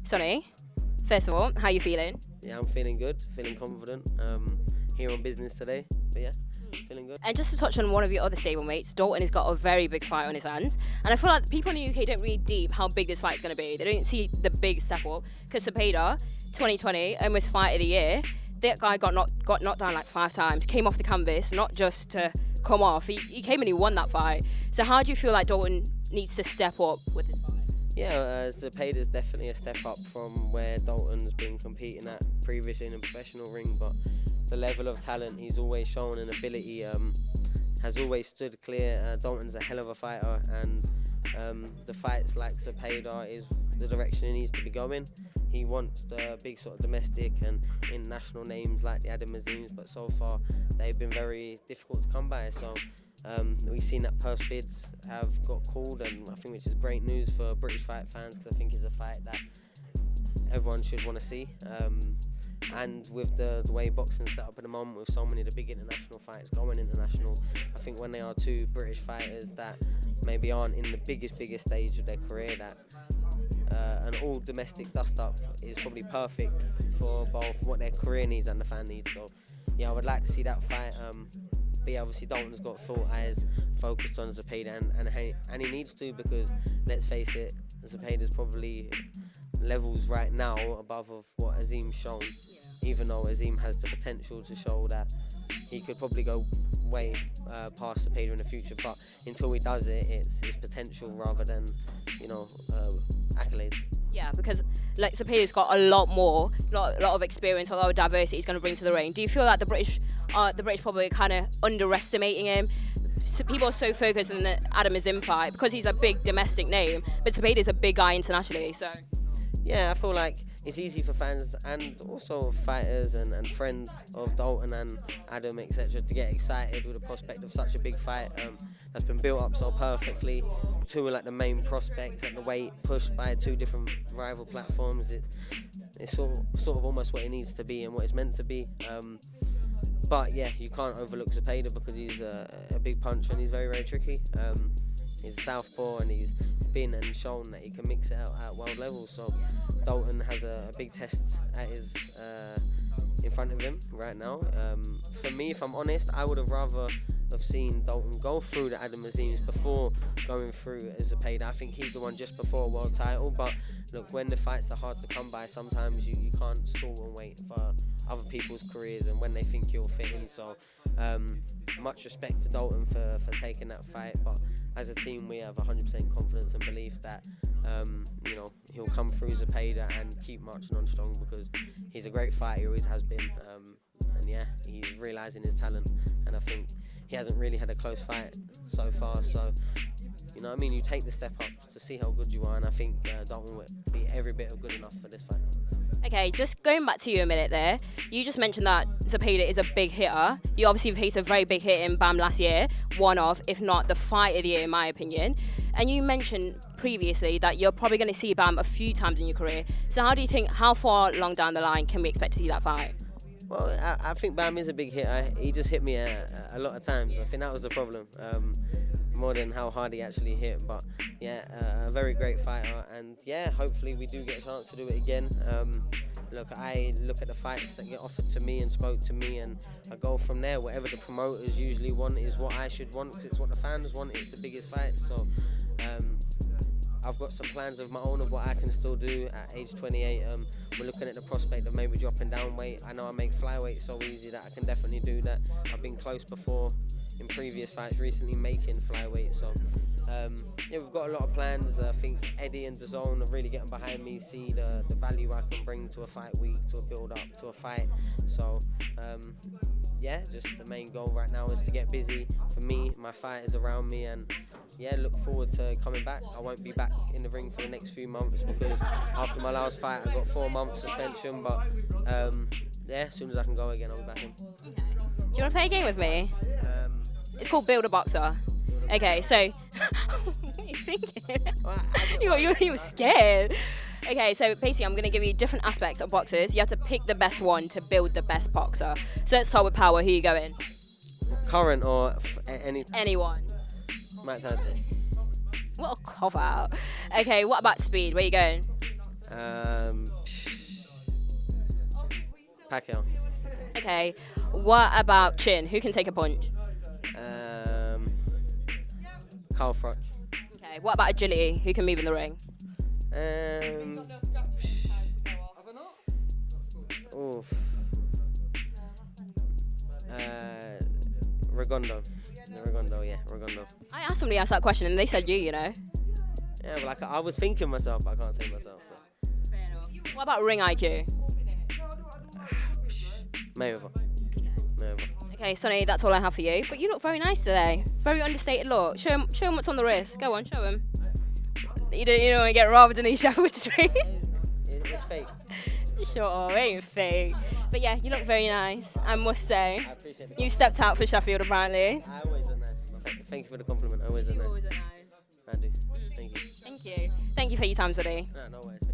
Sonny, first of all, how you feeling? Yeah, I'm feeling good, feeling confident. Here on business today, but yeah, feeling good. And just to touch on one of your other stablemates, Dalton has got a very big fight on his hands. And I feel like people in the UK don't read deep how big this fight's going to be. They don't see the big step up. Because Zepeda, 2020, almost fight of the year, that guy got knocked down like 5 times, came off the canvas, not just to come off. He came and he won that fight. So how do you feel like Dalton needs to step up with this fight? Yeah, Zepeda's definitely a step up from where Dalton's been competing at previously in a professional ring, but the level of talent he's always shown and ability has always stood clear. Dalton's a hell of a fighter, and the fights like Zepeda is the direction he needs to be going. He wants the big sort of domestic and international names like the Adam Azims, but so far they've been very difficult to come by. So we've seen that purse bids have got called, and I think which is great news for British fight fans, because I think it's a fight that everyone should want to see. And with the way boxing's set up at the moment, with so many of the big international fights going international, I think when they are two British fighters that maybe aren't in the biggest stage of their career, that an all domestic dust up is probably perfect for both what their career needs and the fan needs. So yeah, I would like to see that fight. But yeah, obviously Dalton's got full eyes focused on Zepeda, and he needs to, because let's face it, Zepeda's probably levels right now above of what Azim's shown, even though Azim has the potential to show that he could probably go way past Zepeda in the future. But until he does it, it's potential rather than, accolades. Yeah, because like Zepeda's got a lot of experience, a lot of diversity he's going to bring to the ring. Do you feel like the British probably kind of underestimating him? So people are so focused on the Adam Azim fight because he's a big domestic name, but Zepeda's a big guy internationally. So yeah, I feel like it's easy for fans and also fighters and friends of Dalton and Adam, etc., to get excited with the prospect of such a big fight that's been built up so perfectly. Two are like the main prospects at the weight, pushed by 2 different rival platforms. It's sort of almost what it needs to be and what it's meant to be. But yeah, you can't overlook Zepeda because he's a big puncher and he's very, very tricky. He's a southpaw and he's been and shown that he can mix it out at world level. So Dalton has a big test at his in front of him right now. For me, if I'm honest, I would have rather have seen Dalton go through the Adam Azims before going through Zepeda. I think he's the one just before a world title. But look, when the fights are hard to come by, sometimes you can't stall and wait for other people's careers and when they think you'll fit in. So much respect to Dalton for taking that fight, but as a team we have 100% confidence and belief that he'll come through Zepeda and keep marching on strong, because he's a great fighter, he always has been, and yeah, he's realising his talent, and I think he hasn't really had a close fight so far. So you know what I mean, you take the step up to see how good you are, and I think Dalton will be every bit of good enough for this fight. okay, just going back to you a minute there. You just mentioned that Zepeda is a big hitter. You obviously faced a very big hit in BAM last year, one of, if not the fight of the year in my opinion. And you mentioned previously that you're probably going to see BAM a few times in your career. So how far along down the line can we expect to see that fight? Well, I think Bam is a big hitter. He just hit me a lot of times. I think that was the problem, more than how hard he actually hit. But yeah, a very great fighter, and yeah, hopefully we do get a chance to do it again. Look, I look at the fights that get offered to me and spoke to me, and I go from there. Whatever the promoters usually want is what I should want, because it's what the fans want. It's the biggest fight, so I've got some plans of my own of what I can still do at age 28. We're looking at the prospect of maybe dropping down weight. I know I make flyweight so easy that I can definitely do that. I've been close before in previous fights recently making flyweight. So yeah, we've got a lot of plans. I think Eddie and DAZN are really getting behind me, see the value I can bring to a fight week, to a build up, to a fight. So yeah, just the main goal right now is to get busy for me, my fighters around me, and yeah, look forward to coming back. I won't be back in the ring for the next few months because after my last fight I got 4 months suspension, but yeah, as soon as I can go again, I'll be back in. Okay. Do you want to play a game with me? It's called Build a Boxer. Okay, so what are you thinking? You were scared. Okay, so basically I'm going to give you different aspects of boxers. You have to pick the best one to build the best boxer. So let's start with power. Who are you going? Current or Anyone. Mike Tyson. What a cop out. Okay, what about speed? Where are you going? Pacquiao. Okay. What about chin? Who can take a punch? Carl Froch. Okay. What about agility? Who can move in the ring? Oof. Regondo. Yeah, Regondo. I asked somebody else that question and they said you know. Yeah, but like I was thinking myself, but I can't say myself. So. What about ring IQ? Mayweather. Okay, Sonny, that's all I have for you. But you look very nice today. Very understated look. Show him what's on the wrist. Go on, show him. You don't want to get robbed in these Sheffield streets. It's fake. Sure, it ain't fake. But yeah, you look very nice, I must say. I appreciate it. You stepped out for Sheffield, apparently. I always look nice. Thank you for the compliment. I always look nice. You always look nice. I do. Thank you. Thank you. Thank you for your time today. No worries.